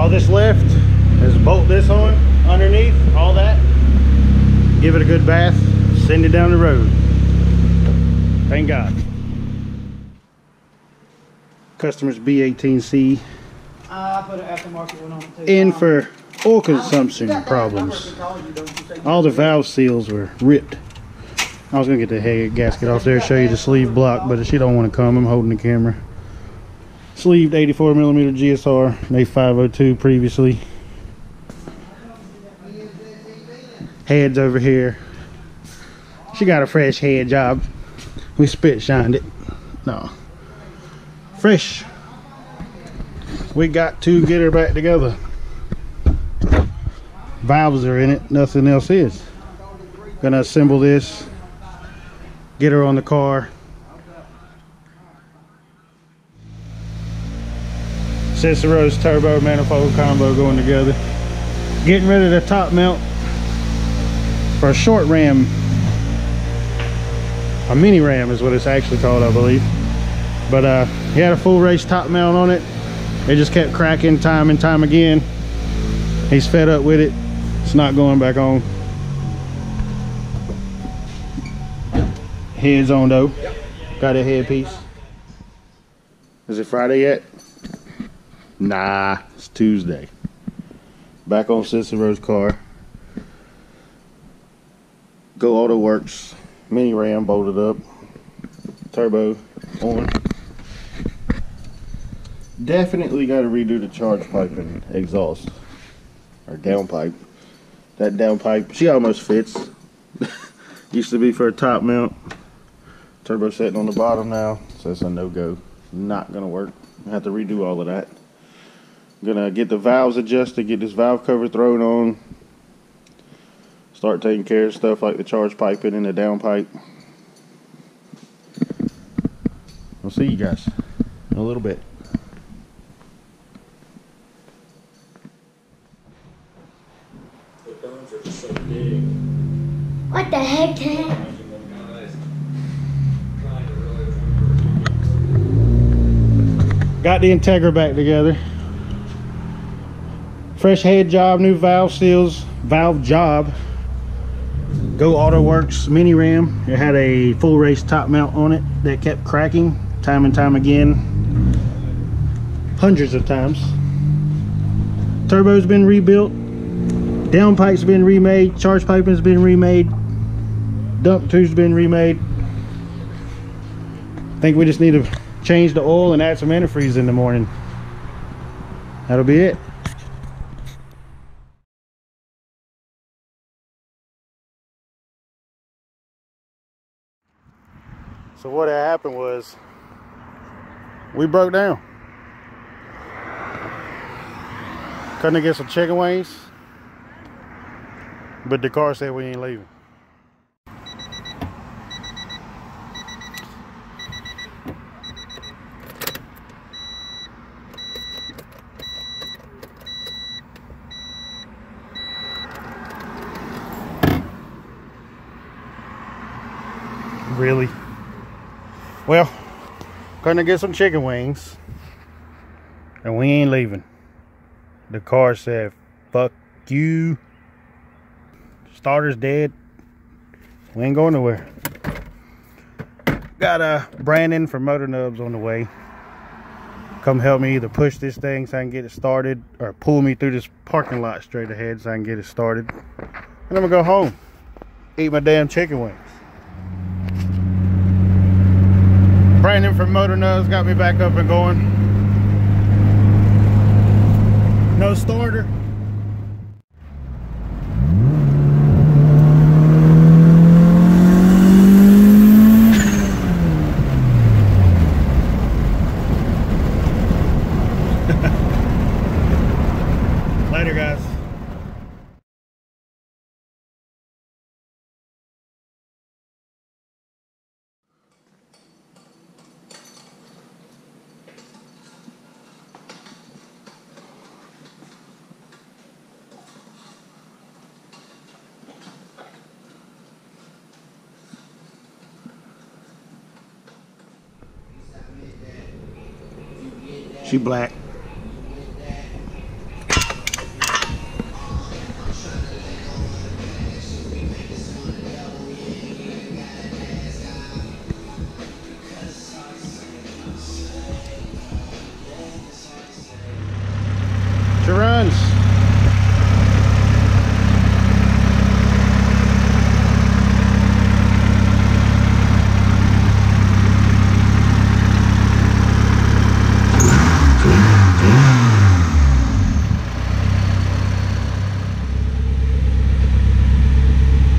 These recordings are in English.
This left is bolt this on underneath, all that, give it a good bath, send it down the road. Thank God. Customer's B18C I put an aftermarket one on too. in for oil consumption problems. All the valve seals were ripped. I was gonna get the head gasket off there, show you the sleeve block, but she don't want to come. I'm holding the camera. Sleeved 84mm GSR, A502 previously. Heads over here. She got a fresh head job. We spit shined it. No. Fresh. We got to get her back together. Valves are in it, nothing else is. Gonna assemble this, get her on the car. Cicero's turbo manifold combo going together. Getting rid of the top mount for a short ram. A mini ram is what it's actually called, I believe. But he had a full race top mount on it. It just kept cracking time and time again. He's fed up with it. It's not going back on. Head's on though. Got a headpiece. Is it Friday yet? Nah, it's Tuesday. Back on Cicero's car. Go Auto Works. Mini ram bolted up. Turbo on. Definitely got to redo the charge pipe and exhaust. Or downpipe. That downpipe, she almost fits. Used to be for a top mount. Turbo setting on the bottom now, so it's a no-go. Not gonna work. I have to redo all of that. Gonna get the valves adjusted, get this valve cover thrown on, start taking care of stuff like the charge piping and the downpipe. We'll see you guys in a little bit. The guns are just so big. What the heck, Ted? Got the Integra back together. Fresh head job, new valve seals, valve job. Go Auto Works mini ram. It had a full race top mount on it that kept cracking time and time again. Hundreds of times. Turbo's been rebuilt. Downpipe's been remade. Charge piping's been remade. Dump tube's been remade. I think we just need to change the oil and add some antifreeze in the morning. That'll be it. So what had happened was we broke down. Couldn't get some chicken wings, but the car said we ain't leaving. Really? Well, gonna get some chicken wings and we ain't leaving. The car said, fuck you. Starter's dead. We ain't going nowhere. Got Brandon from Motor Nubs on the way. Come help me either push this thing so I can get it started, or pull me through this parking lot straight ahead so I can get it started. And I'm gonna go home, eat my damn chicken wings. Brandon from Motor Nubs got me back up and going. No starter. Later, guys. She black. She runs.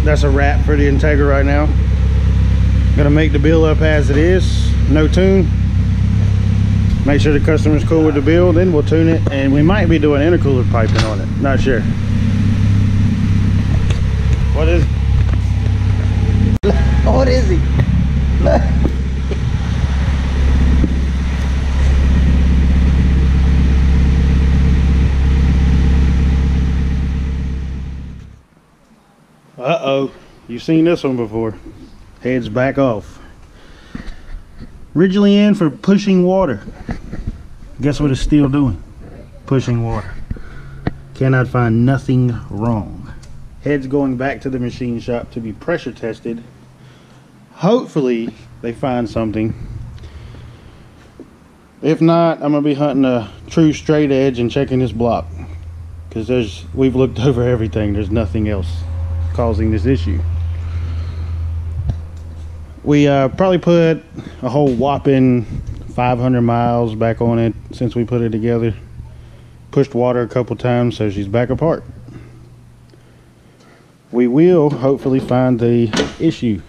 That's a wrap for the Integra right now. Gonna make the bill up as it is, no tune. Make sure the customer's cool with the bill, then we'll tune it, and we might be doing intercooler piping on it. Not sure. What is? What is he? Uh-oh, you've seen this one before. Heads back off. Originally in for pushing water. Guess what it's still doing? Pushing water. Cannot find nothing wrong. Head's going back to the machine shop to be pressure tested. Hopefully they find something. If not, I'm gonna be hunting a true straight edge and checking this block, because we've looked over everything. There's nothing else causing this issue. We probably put a whole whopping 500 miles back on it since we put it together. Pushed water a couple times, so she's back apart. We will hopefully find the issue.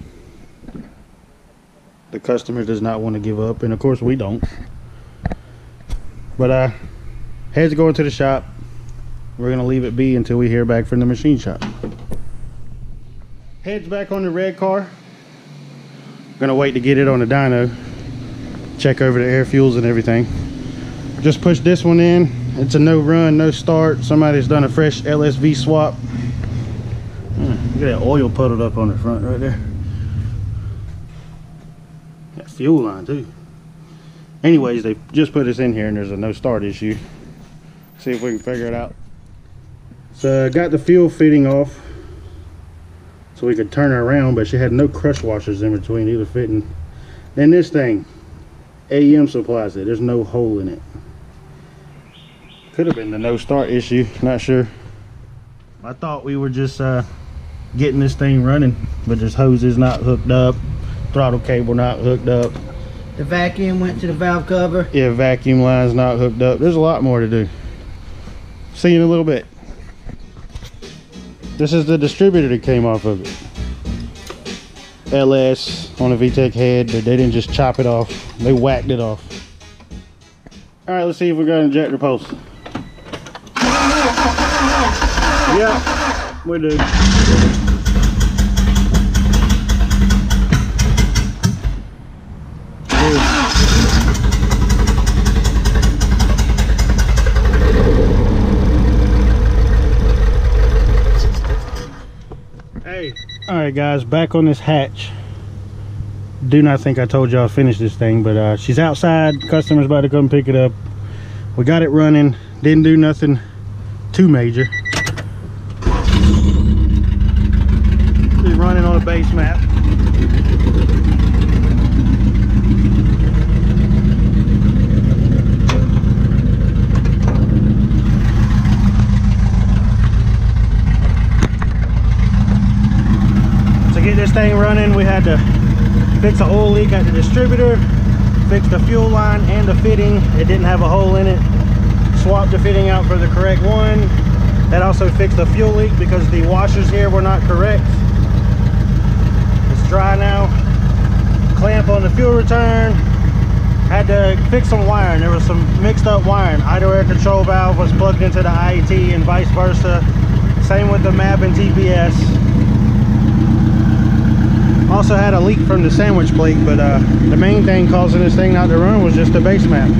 The customer does not want to give up, and of course we don't. But heads going to the shop. We're gonna leave it be until we hear back from the machine shop. Heads back on the red car. Gonna wait to get it on the dyno. Check over the air fuels and everything. Just push this one in. It's a no run, no start. Somebody's done a fresh LSV swap. Look at that oil puddled up on the front right there. That fuel line too. Anyways, they just put this in here and there's a no start issue. See if we can figure it out. So I got the fuel fitting off so we could turn her around, but she had no crush washers in between either fitting. Then this thing, AEM supplies it. There's no hole in it. Could have been the no start issue, not sure. I thought we were just getting this thing running, but this hose is not hooked up, throttle cable not hooked up. The vacuum went to the valve cover. Yeah, vacuum line's not hooked up. There's a lot more to do. See you in a little bit. This is the distributor that came off of it. LS on a VTEC head, but they didn't just chop it off. They whacked it off. All right, let's see if we got an injector pulse. Yeah, we do. Hey, all right guys, back on this hatch. Do not think I told y'all to finish this thing, but she's outside. Customer's about to come pick it up. We got it running, didn't do nothing too major. Just running on a base map. To get this thing running, we had to fix an oil leak at the distributor, fix the fuel line and the fitting. It didn't have a hole in it. Swapped the fitting out for the correct one. That also fixed the fuel leak because the washers here were not correct. It's dry now. Clamp on the fuel return. Had to fix some wiring. There was some mixed up wiring. Idle air control valve was plugged into the IET and vice versa. Same with the map and TPS. Also had a leak from the sandwich plate, but the main thing causing this thing not to run was just the base map.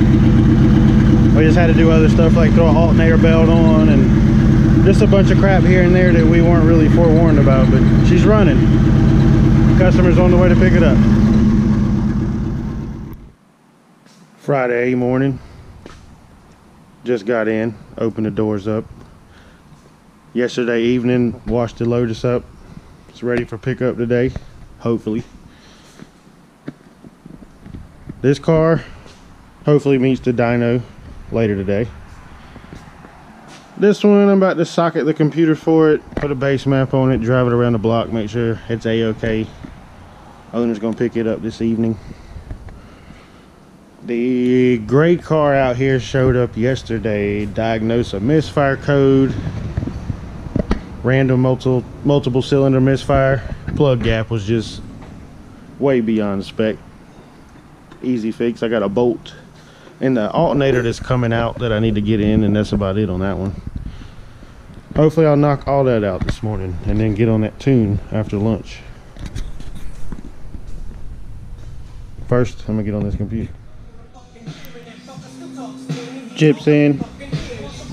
We just had to do other stuff like throw an alternator belt on and just a bunch of crap here and there that we weren't really forewarned about, but she's running. Customer's on the way to pick it up. Friday morning. Just got in, opened the doors up. Yesterday evening, washed the Lotus up. It's ready for pickup today, hopefully. This car hopefully meets the dyno later today. This one, I'm about to socket the computer for it, put a base map on it, drive it around the block, make sure it's a-okay. Owner's gonna pick it up this evening. The gray car out here showed up yesterday, diagnosed a misfire code, random multiple cylinder misfire. Plug gap was just way beyond spec. Easy fix. I got a bolt in the alternator that's coming out that I need to get in, and that's about it on that one. Hopefully I'll knock all that out this morning and then get on that tune after lunch. First, I'm gonna get on this computer. Chips in,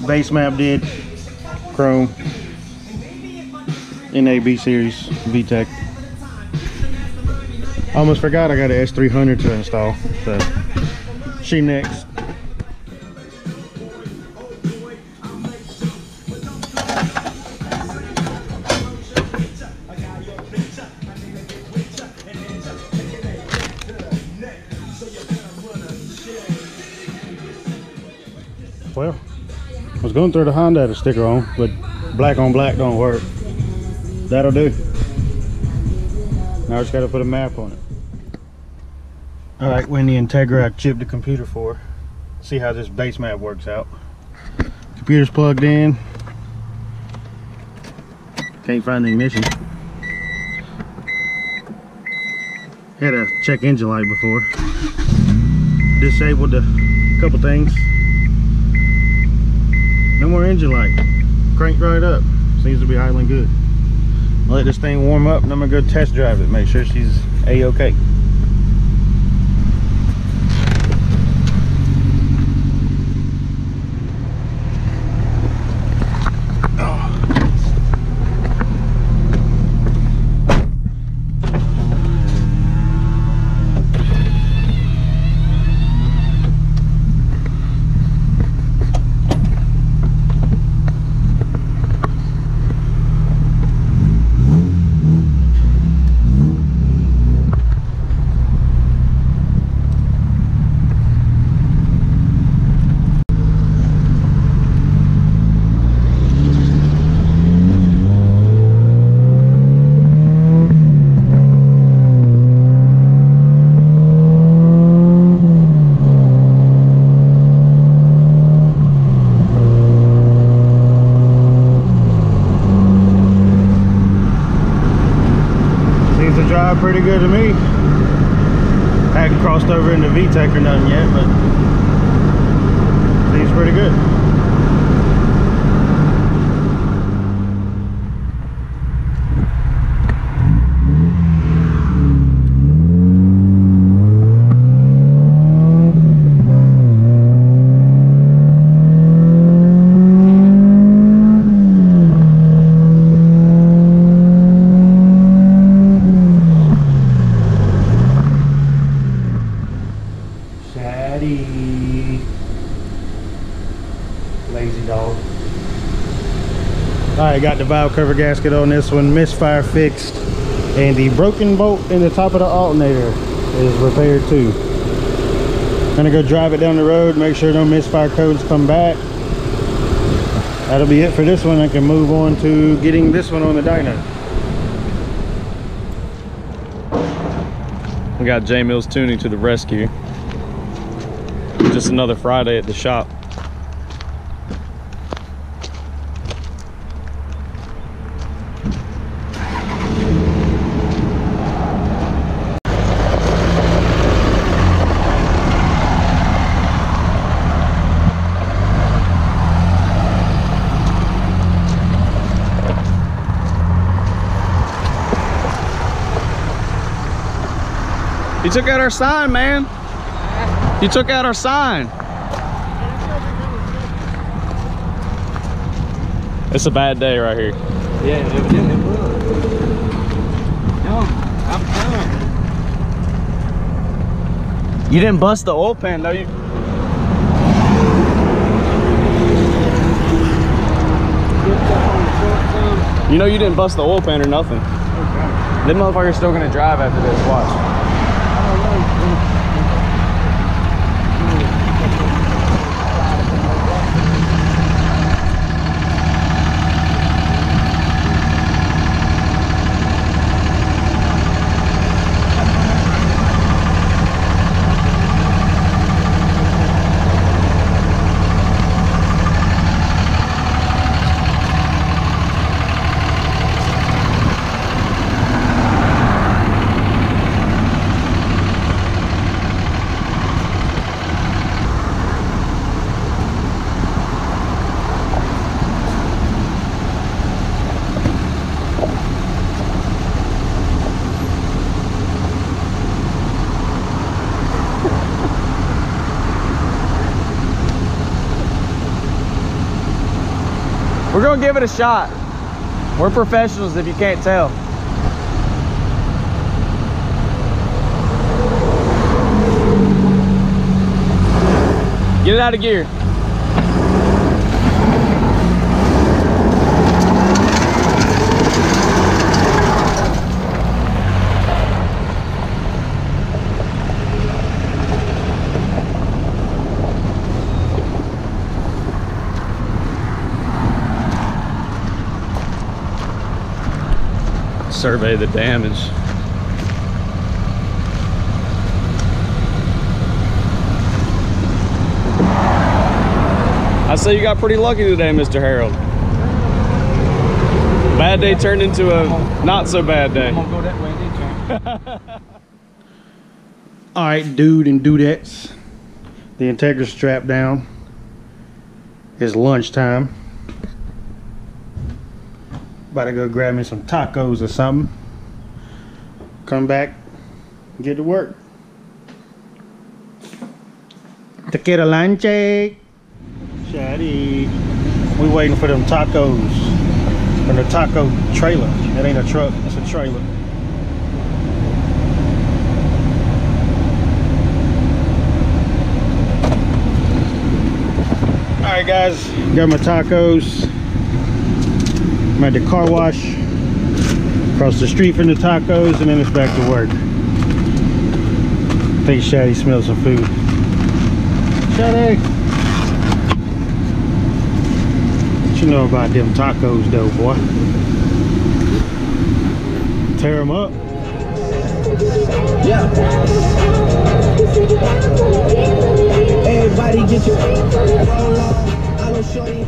base map did, chrome, NAB series, VTEC. Almost forgot I got an S300 to install, so she next. Well, I was going to throw the Honda sticker on, but black on black don't work. That'll do. Now I just got to put a map on it. Alright, when the Integra I chipped the computer for, see how this base map works out. Computer's plugged in. Can't find the ignition. Had a check engine light before. Disabled a couple things. No more engine light. Cranked right up. Seems to be idling good. I'll let this thing warm up and I'm gonna go test drive it. Make sure she's a-okay. Pretty good to me. Hadn't crossed over into VTEC or nothing yet, but seems pretty good. Alright, got the valve cover gasket on this one, misfire fixed, and the broken bolt in the top of the alternator is repaired too. Gonna go drive it down the road, make sure no misfire codes come back. That'll be it for this one. I can move on to getting this one on the dyno. We got J.Mills Tuning to the rescue. Just another Friday at the shop. You took out our sign, man. You took out our sign. It's a bad day right here. Yeah, evidently it was. No, I'm done. You didn't bust the oil pan, though. You know you didn't bust the oil pan or nothing. Okay. Them motherfuckers still gonna drive after this. Watch. We're gonna give it a shot. We're professionals if you can't tell. Get it out of gear. Survey the damage. I say you got pretty lucky today, Mr. Harold. Bad day turned into a not so bad day. All right, dude and dudettes. The Integra strapped down. It's lunchtime. About to go grab me some tacos or something. Come back, get to work. Taquera lanche. Shady. We waiting for them tacos from the taco trailer. That ain't a truck, it's a trailer. All right, guys, got my tacos. I'm at the car wash across the street from the tacos, and then it's back to work. I think Shady smells some food. Shady! What you know about them tacos though, boy? Tear them up. Yeah. Everybody get your roll on. I will show you.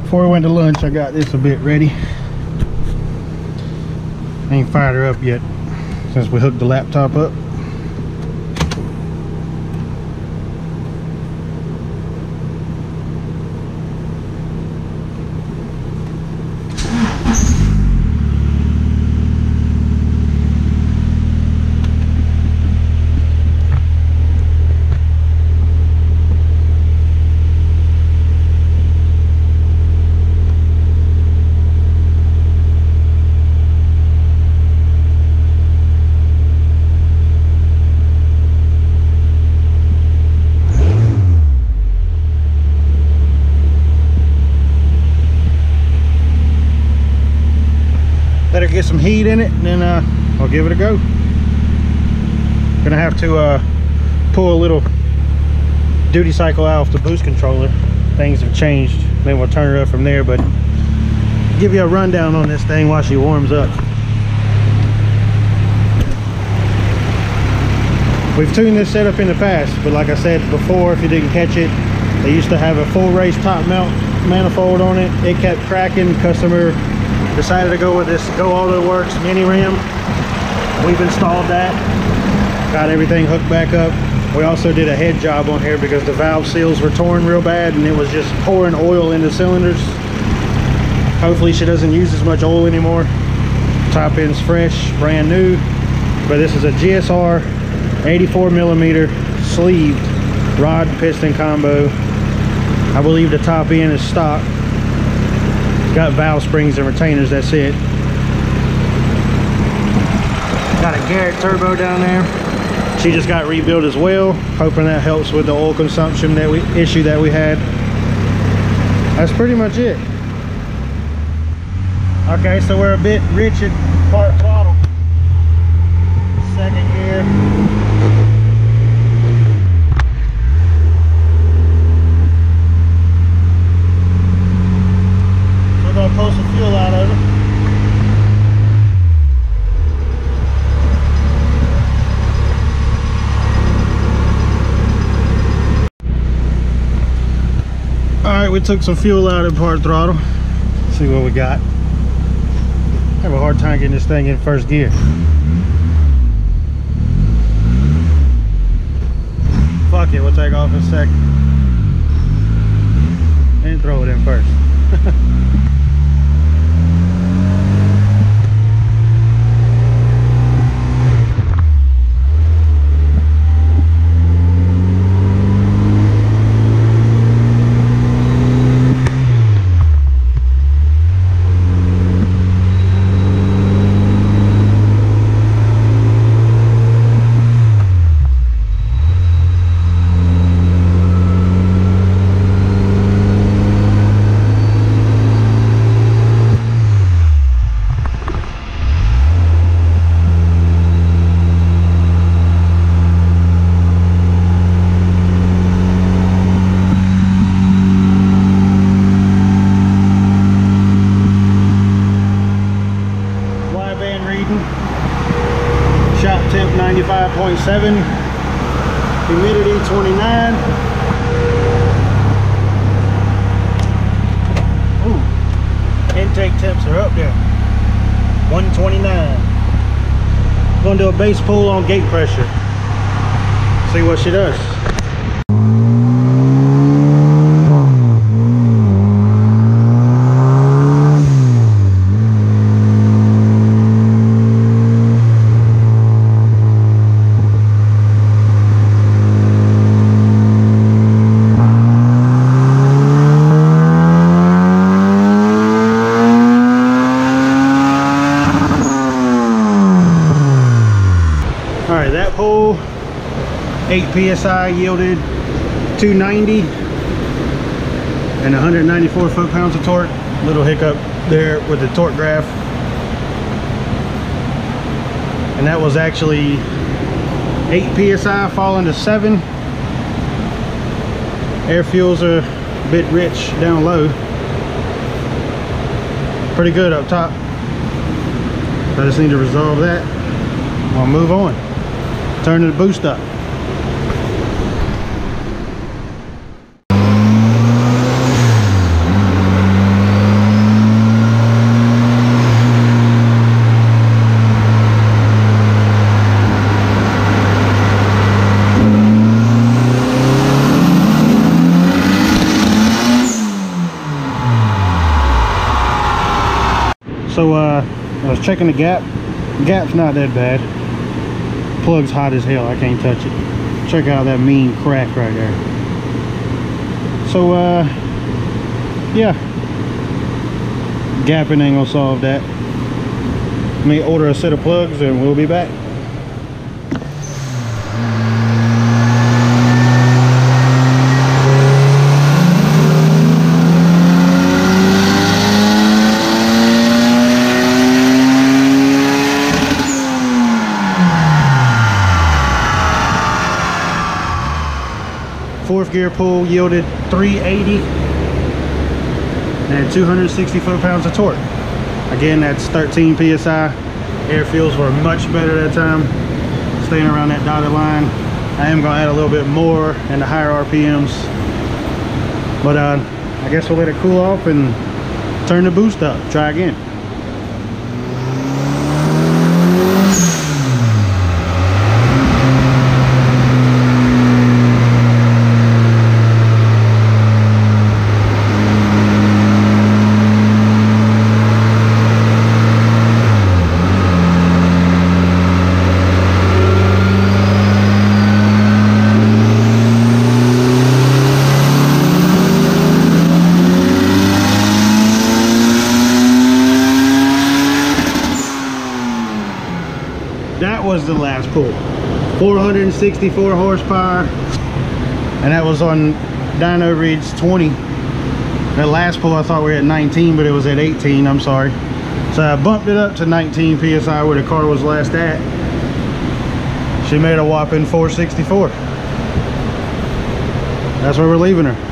Before we went to lunch, I got this a bit ready. I ain't fired her up yet since we hooked the laptop up. heat in it, and then I'll give it a go. Gonna have to pull a little duty cycle out off the boost controller. Things have changed, then we'll turn it up from there, but give you a rundown on this thing while she warms up. We've tuned this setup in the past, but like I said before, if you didn't catch it, they used to have a full race top mount manifold on it. It kept cracking. Customer decided to go with this Go Auto Works mini rim. We've installed that, got everything hooked back up. We also did a head job on here because the valve seals were torn real bad and it was just pouring oil into cylinders. Hopefully she doesn't use as much oil anymore. Top end's fresh, brand new, but this is a GSR 84mm sleeved rod piston combo. I believe the top end is stock. It's got valve springs and retainers, that's it. Got a Garrett turbo down there. She just got rebuilt as well. Hoping that helps with the oil consumption issue that we had. That's pretty much it. Okay, so we're a bit rich at part throttle. Second gear. We're gonna pull some fuel out of it. All right, we took some fuel out of part throttle. Let's see what we got. I have a hard time getting this thing in first gear. Fuck it, we'll take off in a second. And throw it in first. Shop temp 95.7, humidity 29. Ooh, intake temps are up there, 129. Gonna do a base pull on gate pressure, see what she does. Alright, that pull, 8 psi yielded 290 and 194 foot-pounds of torque. Little hiccup there with the torque graph. And that was actually 8 psi falling to 7. Air fuels are a bit rich down low. Pretty good up top. I just need to resolve that. I'll move on. Turn the boost up. So I was checking the gap. The gap's not that bad. Plug's hot as hell, I can't touch it. Check out that mean crack right there. So yeah, gapping ain't gonna solve that. Let me order a set of plugs and we'll be back. fourth gear pull yielded 380 and 260 foot-pounds of torque. Again, that's 13 psi. Air fuels were much better that time, staying around that dotted line. I am gonna add a little bit more and the higher RPMs, but I guess we'll let it cool off and turn the boost up, try again. That was the last pull. 464 horsepower, and that was on dyno reads 20. That last pull I thought we were at 19, but it was at 18. I'm sorry. So I bumped it up to 19 psi where the car was last at. She made a whopping 464. That's where we're leaving her.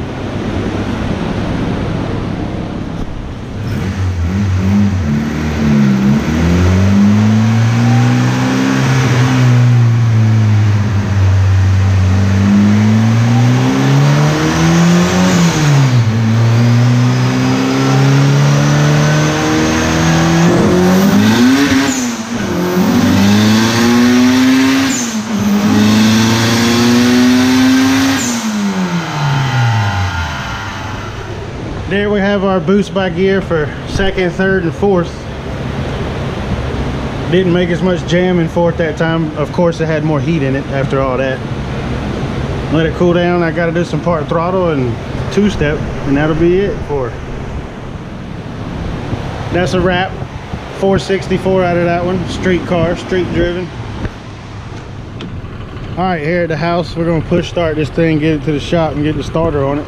There we have our boost by gear for second, third, and fourth. Didn't make as much jam in fourth that time. Of course, it had more heat in it after all that. Let it cool down. I got to do some part throttle and two-step, and that'll be it for her. That's a wrap. 464 out of that one. Street car, street driven. All right, here at the house, we're going to push start this thing, get it to the shop, and get the starter on it.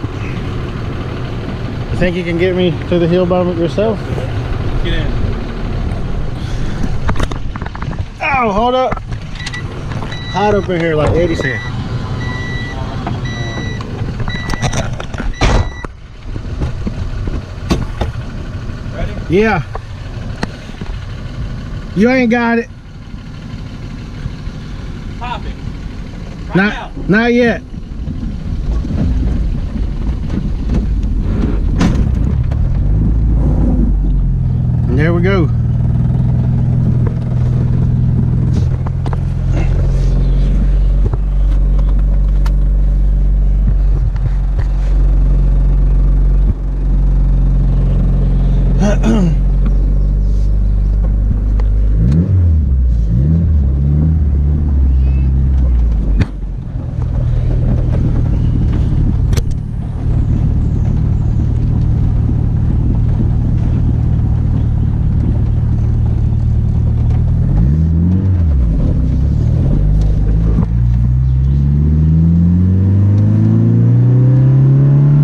Think you can get me to the hill by yourself? Get in. Oh, hold up. Hot up in here like Eddie said. Ready? Yeah. You ain't got it. Pop it. Right now. Not yet. There we go.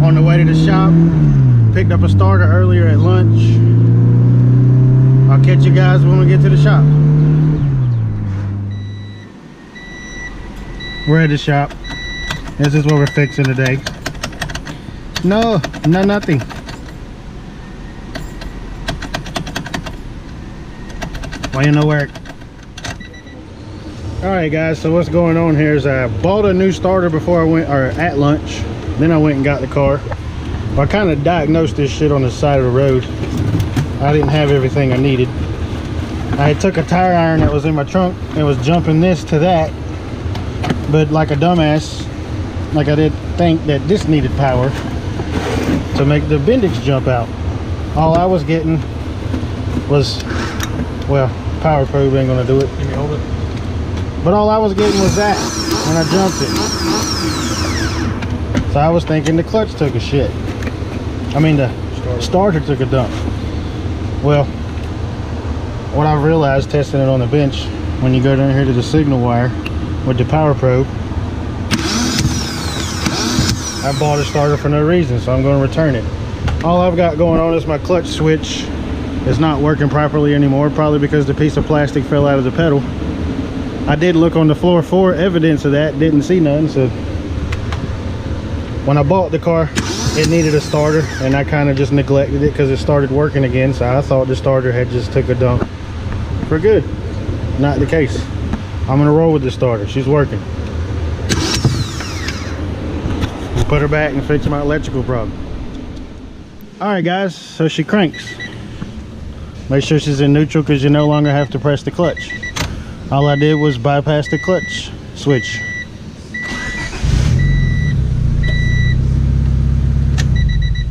On the way to the shop, picked up a starter earlier at lunch. I'll catch you guys when we get to the shop. We're at the shop. This is what we're fixing today. Nothing. Why you no work? All right, guys. So what's going on here is I bought a new starter before I went, or at lunch. Then I went and got the car. Well, I kind of diagnosed this shit on the side of the road. I didn't have everything I needed. I took a tire iron that was in my trunk and was jumping this to that. But like a dumbass, like I did think that this needed power to make the Bendix jump out. All I was getting was, well, power probe ain't gonna do it. Can you hold it? But all I was getting was that when I jumped it. So I was thinking the clutch took a shit. I mean the starter took a dump. Well, what I've realized testing it on the bench, when you go down here to the signal wire with the power probe, I bought a starter for no reason, so I'm going to return it. All I've got going on is my clutch switch is not working properly anymore, probably because the piece of plastic fell out of the pedal. I did look on the floor for evidence of that, didn't see none, so When I bought the car, it needed a starter, and I kind of just neglected it because it started working again, so I thought the starter had just took a dump for good. Not the case. I'm gonna roll with the starter. She's working. We'll put her back and fix my electrical problem. All right, guys, so she cranks. Make sure she's in neutral because you no longer have to press the clutch. All I did was bypass the clutch switch.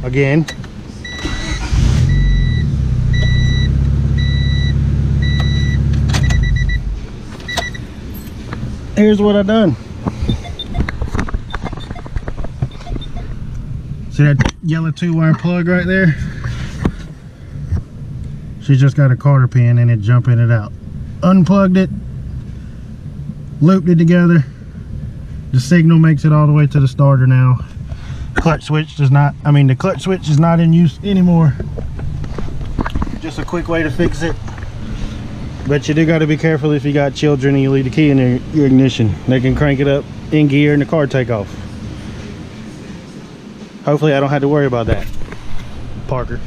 Again. Here's what I done. See that yellow 2-wire plug right there? She just got a cotter pin and it jumping it out. Unplugged it, looped it together. The signal makes it all the way to the starter now. Clutch switch does not, the clutch switch is not in use anymore. Just a quick way to fix it. But you do got to be careful if you got children and you leave the key in your ignition. They can crank it up in gear and the car take off. Hopefully I don't have to worry about that, Parker.